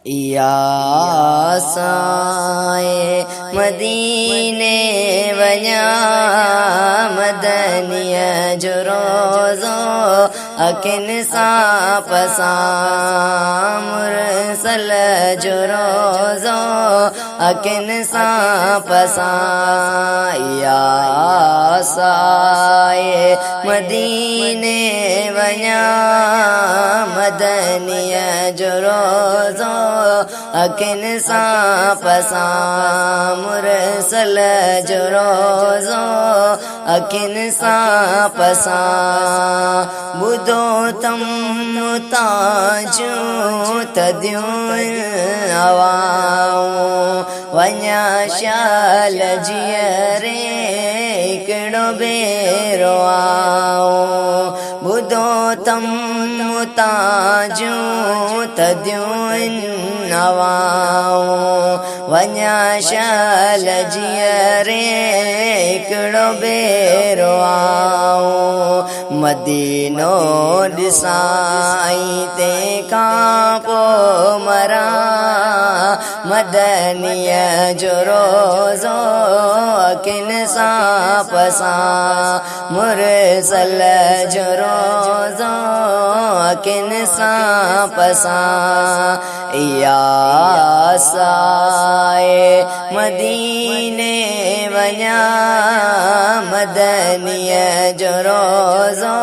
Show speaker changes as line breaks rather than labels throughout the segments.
या साए मदीने वञा मदनीअ जो रोज़ो अखिन सां पसां मुरसल जो रोज़ो अखिन सां पसां या साए मदीने वञा मदनीअ जो रोज़ो अखिन सां पसां मुरसल जो रोज़ो अखिन सां पसां ॿुधो तम ताजूं तदियूं हवाऊं वञा शाल जीअरे हिकिड़ो भेरो आऊं ॿुधो तम ताजूं तदियूं हवाऊं वञा शाल जीअरे हिकिड़ो भेरो आऊं मदीनो ॾिसाई तंहिंखां पोइ मरां मदनीअ जो रोज़ो अखिन सां पसां मुरसल जो रोज़ो अखिन सां पसां या साए मदीने वञा मदनीअ जो रोज़ो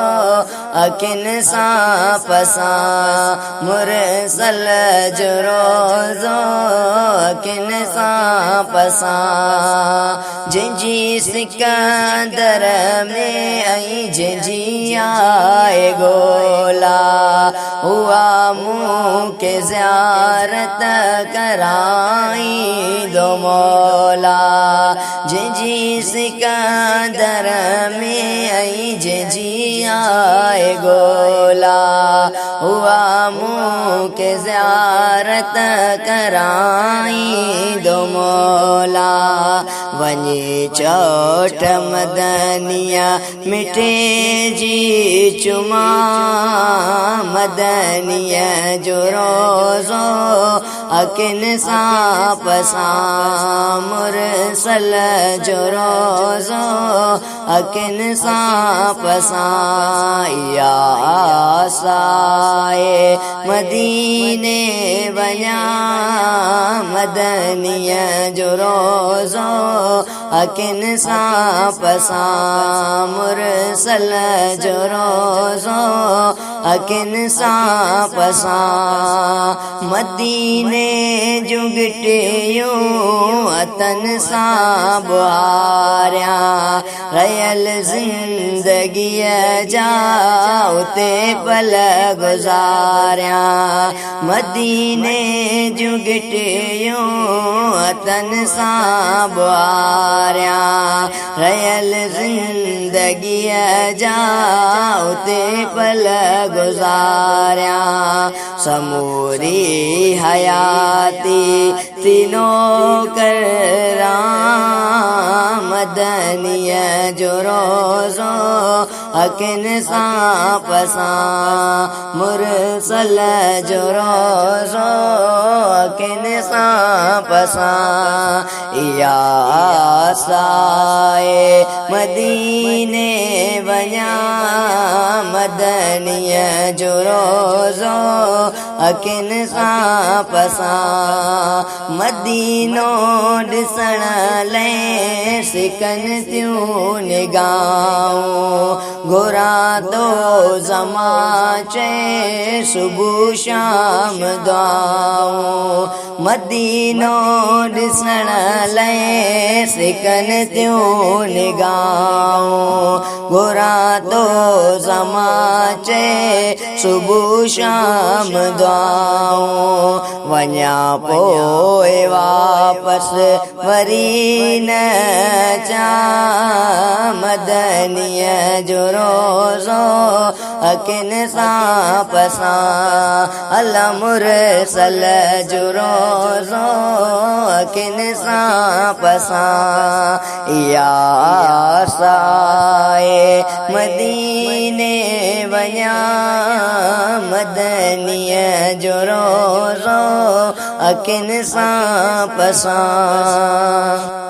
अखिन सां पसां मुरसल जो रोज़ो अखिन सां पसां जंहिंजी सिकंदर में ऐं जंहिंजी आए गोला हुआ मूं के ज़ियारत कराई दो मौला जंहिंजी सिकंदर में ऐं जंहिंजी आए गोला हुआ मूं के ज़ियारत कराई दो मौला वञे चोट मदनिया मिठे जी चुमा मदनीअ जो रोज़ो अखिन सां पसां मुरसल जो रोज़ो अखिन सां पसां या साए मदीने वञा मदनीअ जो रोज़ो अखिन सां पसां मुरसल जो रोज़ो अखिन सां पसां मदीने जूं गिटियूं हथनि सां ॿुहारियां रहियल ज़िंदगीअ जा उते पल गुज़ारियां मदीने जूं गिटियूं हथनि सां ॿुहारियां रहियल ज़िंदगीअ जा उते पल गुज़ारियां समूरी हयाती तीनो करां मदनीअ जो रोज़ो अखिन सां पसां मुरसल जो रोज़ो अखिन सां पसां या साए मदीने वञा मदनीअ जो रोज़ो अखिन सां पसां मदीनो ॾिसण लाइ सिकनि थियूं निगाहूं घुरां थो ज़मा चए सुबुह शाम दुआऊं मदीनो ॾिसण लाइ सिकनि थियूं निगाहूं घुरां थो ज़मा चए सुबुह शाम दुआऊं वञा पोइ वापसि वरी न अचां मदनीअ जो रोज़ो अखिन सां पसां अला मुरसल जो रोज़ो अखिन सां पसां या साए मदीने वञा मदनीअ जो रोज़ो रोज़ो अखियुनि सां पसां